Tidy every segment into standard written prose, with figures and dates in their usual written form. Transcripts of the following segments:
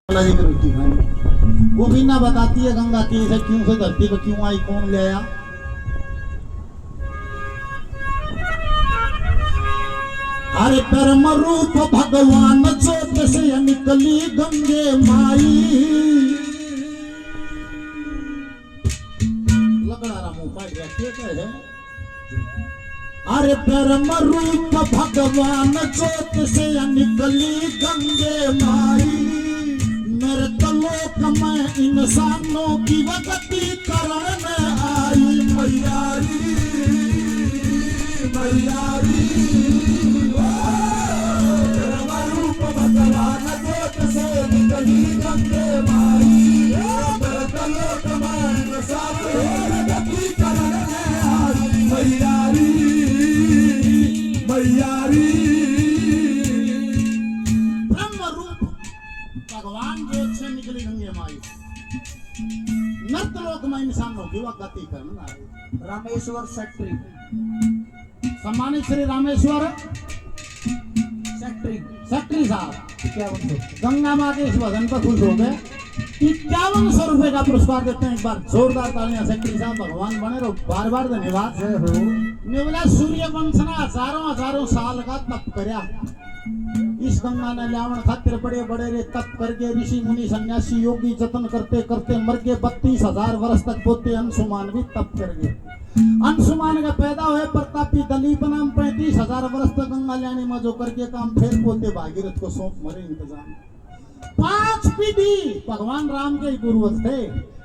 रोटी खानी वो भी ना बताती है गंगा की से क्यों से धरती पर क्यों आई, कौन ले आया। अरे परम रूप भगवान ज्योत से निकली गंगे माई, लगड़ा मुंह पाई है। अरे परम रूप भगवान ज्योत से निकली गंगे माई, मेरे तलोक में इंसानों की वगति करण में आई। मैयारी मैयारी परम रूप भगवान ज्योत से निकली गंगे माई, मेरे तलोक में इंसानों की वगति करण में आई। मैयारी मैयारी ब्रह्म रूप भगवान ज्योत से निकली गंगे माई, नर्तलोक में इंसानों की वह गति करना है। रामेश्वर सेक्रेटरी, सम्मानित श्री रामेश्वर सेक्रेटरी साहब, क्या मतलब गंगा माँ के इस भजन पर खुश हो गए। 5100 रुपए का पुरस्कार देते हैं। एक बार जोरदार तालियां सेक्रेटरी साहब, भगवान बने रहो, बार बार धन्यवाद। बोला सूर्य वंश ने हजारों हजारों साल का तप करया, इस गंगा ने लावण खातिर बड़े बड़े रे तप करके ऋषि मुनि सन्यासी योगी जतन करते करते मर गए। 32,000 वर्ष तक पोते अंशुमान भी तप कर गए। अंशुमान का पैदा हुए प्रतापी दलीप नाम 35,000 वर्ष तक गंगा लाने में जो करके काम, फिर पोते भागीरथ को सौंप मरे इंतजाम। 5 पीढ़ी भगवान राम के ही पूर्वज थे,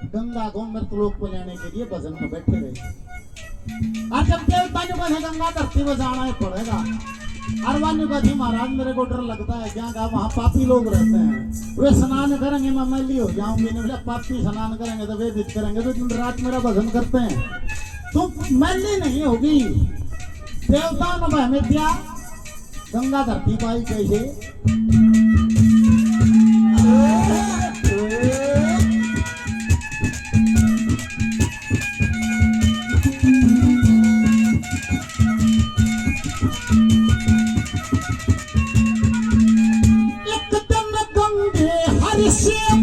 गंगा को मृतलोक को लाने के लिए भजन में बैठे रहे। और जब देवता ने कहा गंगा धरती में जाना ही पड़ेगा, अरवानी कथी महाराज मेरे को डर लगता है, क्या कहा वहाँ पापी लोग रहते हैं, वे स्नान करेंगे मैं मैली हो जाऊंगी। ने बोला पापी स्नान करेंगे तो वे भी करेंगे, तो दिन रात मेरा भजन करते हैं तो मैली नहीं होगी। देवताओं ने हमें दिया गंगा धरती पाई कैसे।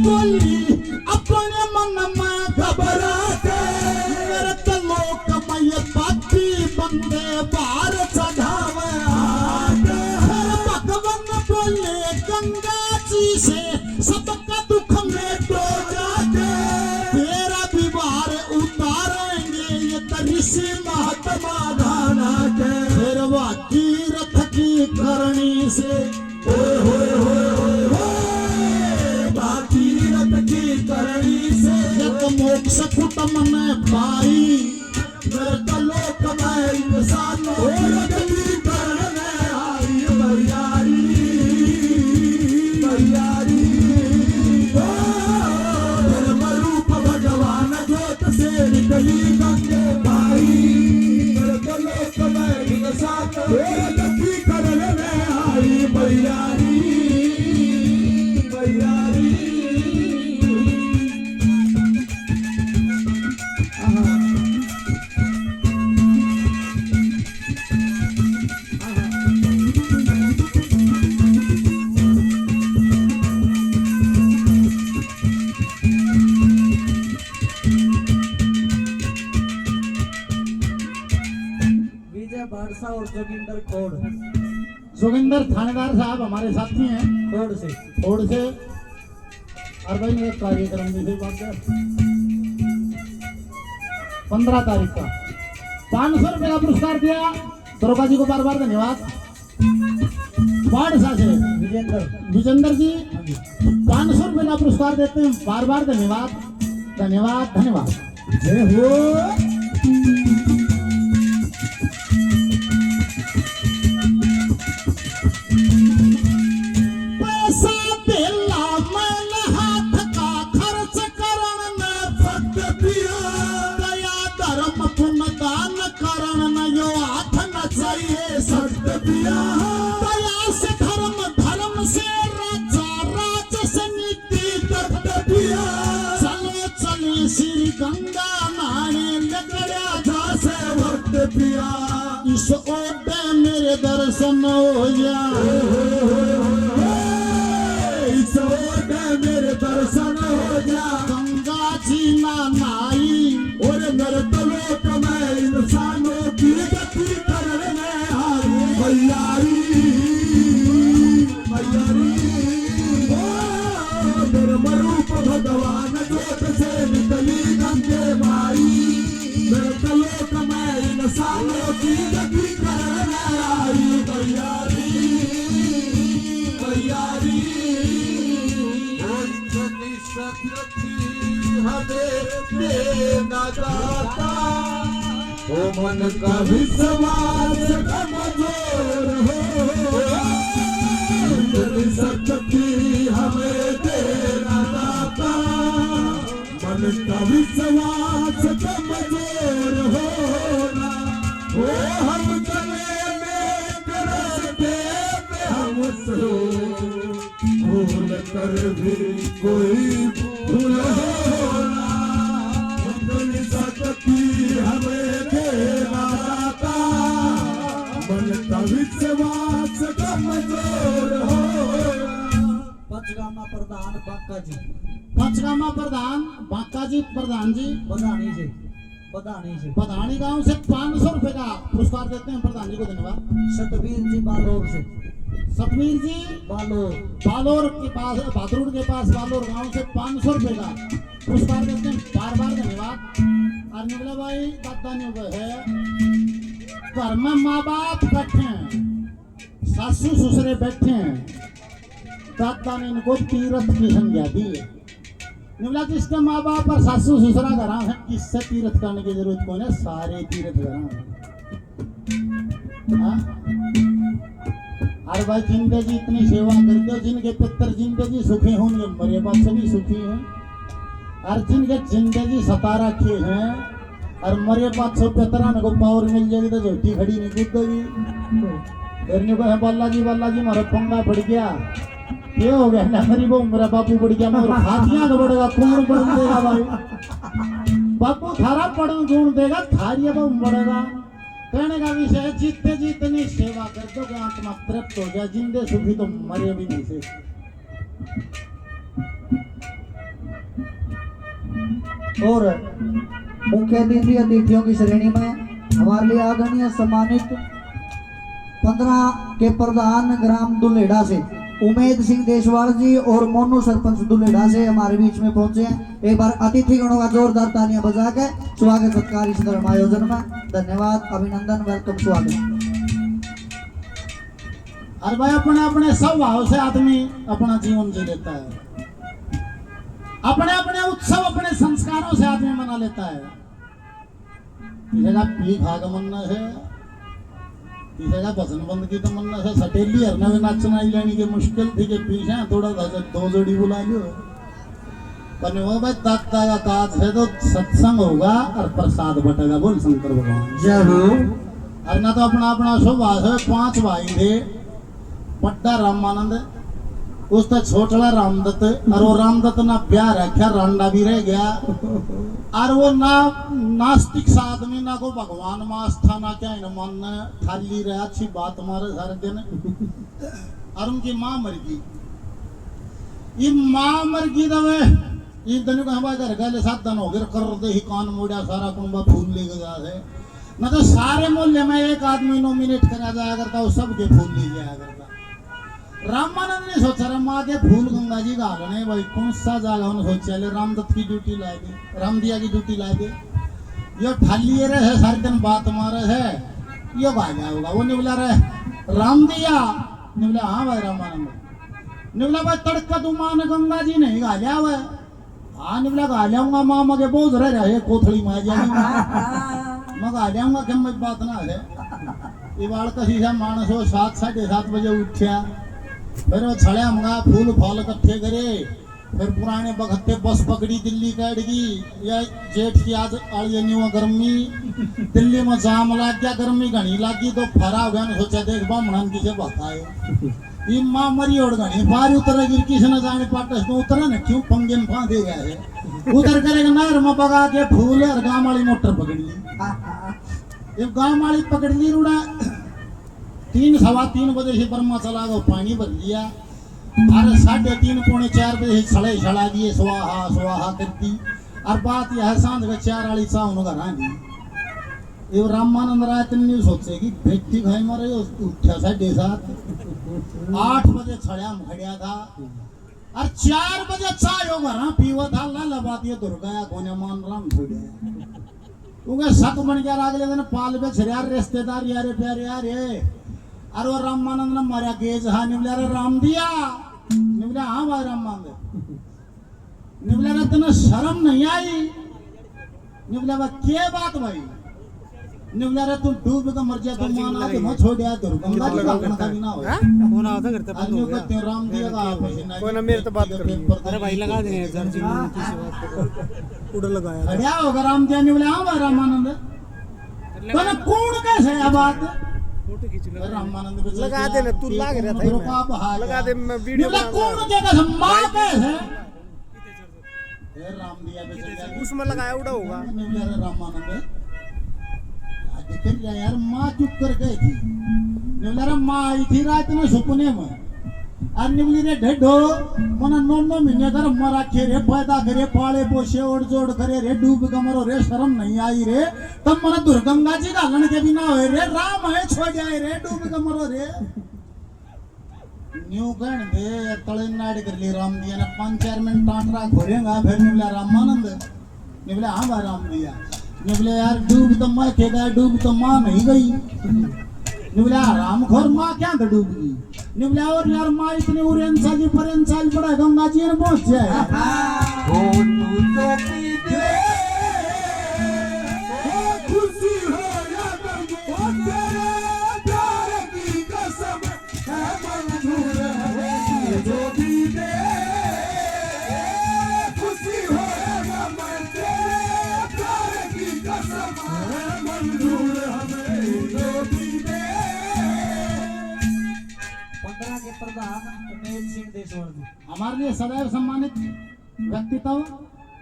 बोली अपने मन में घबरा के, मेरे तलोक में ये पापी बंदे बाहर चढ़ावे आके। भगवान बोले गंगा जी से सबका दुख में तो जाके, तेरा भी बाहर उतारेंगे ये ऋषि महात्मा गाना के। फिर भागीरथ की करनी से होए होए होए करनी से जब मोक्ष कुटम ने पाई, मेरे तलोक में इंसान और गति करने आई। मैयारी मैयारी परम रूप भगवान ज्योत से निकली गंगे माई, मेरे तलोक में इंसान और गति करने आई। मैयारी और जोगिंदर खोड़, जोगिंदर थानेदार साहब हमारे साथी हैं खोड़ से। और भाई मेरे कार्यक्रम भी बात है 15 तारीख का 500 रुपए का पुरस्कार दिया। दरोगा जी को बार बार धन्यवाद। वार्ड सा से विजेंद्र जी 500 रुपए का पुरस्कार देते हैं, बार बार धन्यवाद धन्यवाद धन्यवाद। जय हो। धर्म से राजा राज से नीति चलो चले श्री गंगा नहाने लगड़ा था से वक्त पिया, इस ओटे मेरे दर्शन हो जा, इस ओटे मेरे जा गंगा जी ना नाई और नरकलोक में इंसानों की गति करने आई मैयारी मैयारी ओ निर्मरूप भगवान जोत से निकली गंगे माई नरकलोक में इंसानों की गति करने आई मैयारी मैयारी इतनी शक्ति हमें देना दाता ओ मन का विश्वास कमजोर हो इतनी शक्ति हमें देना दाता मन का विश्वास कमजोर होना वो हम चले नेक रास्ते पे हम सो भूल कर भी कोई भूल होना इतनी शक्ति हमें देना दाता मन का विश्वास कमजोर होना पंचगामा प्रधान बांका जी पंचगामा प्रधान बांका जी प्रधान जी बधानी से बधानी से पधानी गांव से 500 रुपए का पुरस्कार देते हैं प्रधान जी को। धन्यवाद। सतवीर जी बालोर से सतवीर जी बालोर बालोर के पास भादरुड़ के पास बालोर गांव से 500 रुपए का पुरस्कार देते हैं। बार बार धन्यवाद। और निकला भाई दादानियों को है घर में माँ बाप बैठे हैं सासू ससुरे बैठे हैं दादा ने इनको तीर्थ की संज्ञा दी है। निकला जिसके माँ बाप और सासू ससुरा घर है किससे तीर्थ करने की जरूरत कौन है सारे तीर्थ घर अरे भाई जिंदगी इतनी सेवा करते हो जिनके पितर जिंदगी सुखी होंगे मरे बाप से भी सुखी हैं और जिनके जिंदगी सता रखे हैं और मरे बाप से पितरा को पावर मिल जाएगी तो झोटी खड़ी नहीं कूदेगी फिर नहीं कहे बल्ला जी मारा पंगा पड़ गया ये हो गया ना मेरी बहू मेरा बापू पड़ गया मगर हाथियां का पड़ेगा कौन पड़ देगा भाई बापू थारा पड़ कौन देगा थारिया बहू पड़ेगा। कहने का विषय जितने जितनी सेवा कर दो कि आत्मा तृप्त हो जाए जिंदे सुखी तो मरे भी नहीं से। और मुख्य अतिथि अतिथियों की श्रेणी में हमारे लिए आदरणीय सम्मानित 15 के प्रधान ग्राम दुलेड़ा से उमेद सिंह देशवाल जी और मोनू सरपंच दुलेड़ा से हमारे बीच में पहुंचे हैं। एक बार अतिथि गणों का जोरदार तालियां बजा के स्वागत सत्कार इस धर्म आयोजन में। धन्यवाद, अभिनंदन, वेलकम, स्वागत। और भाई अपने अपने स्वभाव से आदमी अपना जीवन जी लेता है अपने अपने उत्सव अपने संस्कारों से आदमी मना लेता है। किसी का पी खा का मन्ना है किसी का भजन बंद की तो मन्ना है सटेली हरना में नाचना लेने की मुश्किल थी कि पीछे थोड़ा सा दो जोड़ी बुला लियो पर वो भाई दाता का काज है तो सत्संग होगा और प्रसाद बटेगा बोल शंकर भगवान जरूर। और ना तो अपना अपना स्वभाव है 5 भाई थे बड्डा रामानंद उसका छोटला रामदत्त और वो रामदत्त ना ब्याह रखा रांडा भी रह गया और वो ना नास्तिक सा आदमी ना को भगवान में आस्था ना क्या इन मन खाली रहा अच्छी बात मारे सारे दिन और उनकी माँ मर गई ये माँ मर गई दवे एक दिन को हमारे घर गए 7 दिन हो गए कर दे ही कान मोड़ा सारा कुंबा फूल ले गया है ना तो सारे मोहल्ले में एक आदमी नॉमिनेट करा जाया करता वो सबके फूल ले जाया करता। रामानंद ने सोचा रे माँ के फूल गंगा जी घालने भाई कौन सा जागा उन्होंने सोचा ले रामदत्त की ड्यूटी ला दे रामदिया की ड्यूटी ला दे ये ठाली रहे है सारे दिन बात मारे है ये भागा होगा वो निबला रहे रामदिया निबला हाँ भाई रामानंद निबला भाई तड़का तू माँ ने गंगा जी नहीं घालिया हुआ हाँ निबला गा जाऊंगा माँ मगे बोझ रहे कोथड़ी में जाऊंगा मैं गा जाऊंगा कि मैं बात ना है ये बाड़ का शीशा मानस हो 7 साढ़े 7 बजे उठा फिर वो छड़े मंगा फूल फल इकट्ठे करे फिर पुराने बखते बस पकड़ी दिल्ली कैडगी या जेठ की आज आड़िए नहीं हुआ गर्मी दिल्ली में जाम लग गया गर्मी घनी लगी तो फरा हो गया ने सोचा देख बामणन किसे बताए ये माँ मरी और घनी बाहर उतरेगी किसी न जाने पाटस तो उतरा न क्यों पंगे में फांदे गया है उधर करेगा नहर में बगा के फूल और गाँव वाली मोटर पकड़ ली जब गाँव वाली पकड़ ली रूड़ा 3 सवा 3 बजे से बर्मा चला गया पानी भर लिया अरे 3:30 पौने 4 बजे सड़े छड़ा दिए स्वाहा स्वाहा करती और बात यह है सांझ के 4 वाली सा उनका रानी ये रामानंद राय नहीं सोचे कि बेटी खाई मारे उठा 7:30 8 बजे छड़िया खड़िया था और 4 बजे चाय होगा हाँ पीवा था ला बात ये दुर्गा कोने मान राम छोड़े क्योंकि सत बन गया अगले दिन पाल पे छरियार रिश्तेदार यारे प्यारे यारे अरे वो रामानंद ने मारा गेज हाँ निवला रे राम दिया निवला हाँ भाई रामानंद निवला रे तेने शर्म नहीं आई निवला भाई क्या बात भाई निवला रे तू डूब के मर जा तू माना तो मत छोड़ यार दुर्गंगा जी का कणका भी ना हो फोन आता करते बंद हो अन्यों गया को राम दिया का आप कोई ना मेरे तो बात कर अरे भाई लगा दे सर जी किसी बात पे उड़ लगाया खड़िया होगा राम दिया निवला हाँ भाई रामानंद तने कौन कैसे है बात फोटो खींच ले रामानंद पे लगा दे ना, तू लाग रहा था था लगा दे, मैं वीडियो निवला बना कौन जगह से मार कैसे राम दिया पे चल गया उसमें लगाया उड़ा होगा निवला रे रामानंद कर लिया यार माँ चुप कर गई थी निवला रे माँ आई थी रात में सपने में और निवली रे ढेडो मना 9 महीने कर मरा के रे पैदा करे पाले पोषे ओढ़ जोड़ करे रे डूब के मरो रे शर्म नहीं आई रे तब मना दुर्गंगा जी का गण के भी ना होए रे राम है छोड़ जाए रे डूब के मरो रे न्यू गण दे तले नाड़ कर ली राम दिया ने 5-4 मिनट टाटरा घोरेगा फिर निवला रामानंद निवला हाँ भाई राम दिया निवले यार डूब तो मैं केगा डूब तो माँ नहीं गई निवला राम खोर माँ क्या तो डूब गई निवला और यार माँ इतनी उरेन साली परेन साल पड़ा गंगा जी ने पहुंच जाए हो तू तो पी दे हो खुशी हो या गम हो तेरे प्यार की कसम है मंजूर है जो भी दे खुशी हो या गम तेरे प्यार की कसम है मंजूर हमें जो भी दे 15 के प्रधान उमेद सिंह देशवर्धी हमारे लिए सदैव सम्मानित व्यक्तित्व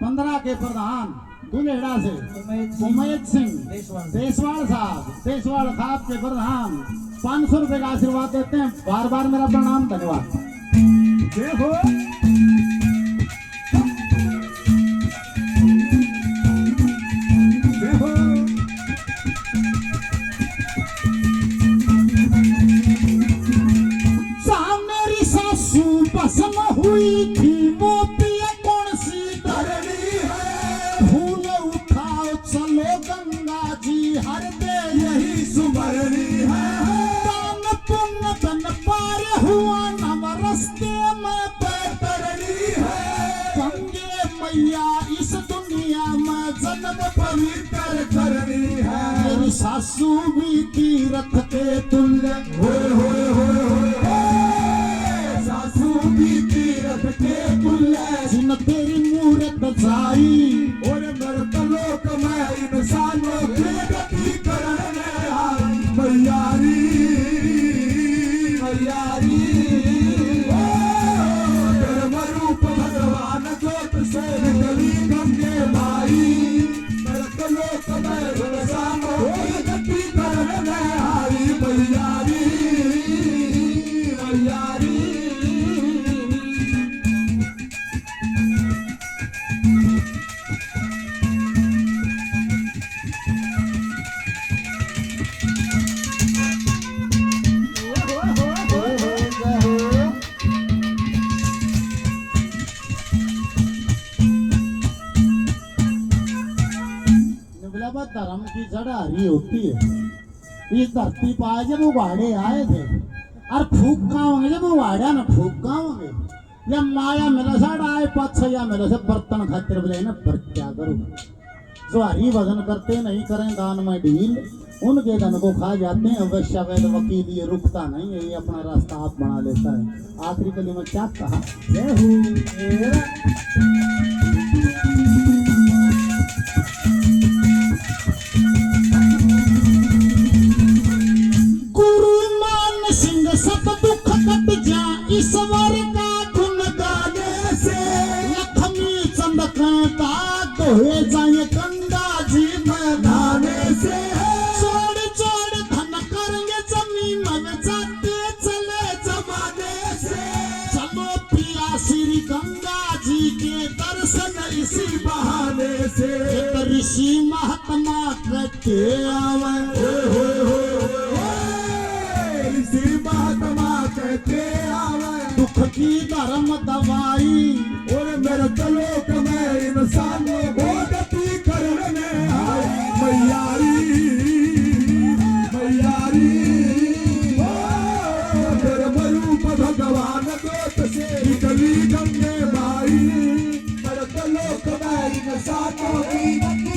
15 के प्रधान दुलेड़ा से उमेद सिंह देशवाल साहब के प्रधान 500 रुपए का आशीर्वाद देते हैं बार बार मेरा प्रणाम धन्यवाद देखो मेरी सासू पसंद हुई थी मोती कौन सी धरनी है फूल उठाओ चलो गंगा जी हर दे यही सुमरनी है दान पुण्य धन पार हुआ नव रस्ते में पैतरनी है गंगे मैया इस दुनिया में जन्म पवित्र करनी है मेरी सासू भी तीरथ के तुल्य जिन तेरी मूरत जाई और नरक लोक में इंसानों की गति करने आई मैयारी मैयारी धर्म रूप भगवान ज्योत से निकली गंगे माई नरक लोक में इंसानों की गति करने आई मैयारी मैयारी धर्म की जड़ हरी होती है इस धरती पर आज जब उगाड़े आए थे और फूक कहाँ होंगे जब उगाड़ा ना फूक कहाँ होंगे या माया मेरे साथ आए पाछ या मेरे से बर्तन खातिर बोले ना पर क्या करूं जो हरी भजन करते नहीं करें दान में ढील उनके धन को खा जाते हैं वैश्य वैद वकील ये रुकता नहीं है ये अपना रास्ता आप बना लेता है आखिरी कली में क्या कहा जय हो सब दुख कट जा ईश्वर का गुण गाने से लक्ष्मी चंद का दोहे जाए गंगा जी मैदाने से छोड़ छोड़ धन करेंगे जमीन में जाते चले जमाने से चलो दिए दर्शन इसी बहाने से एक ऋषि महात्मा कहते आवे इसी महात्मा कहते आवे दुख की धर्म दवाई और मेरे तलोक में इंसानों को गति करने आई मैयारी मैयारी ओ मेरे मरूप भगवान दोत से निकली गंगे माई मेरे तलोक में इंसानों की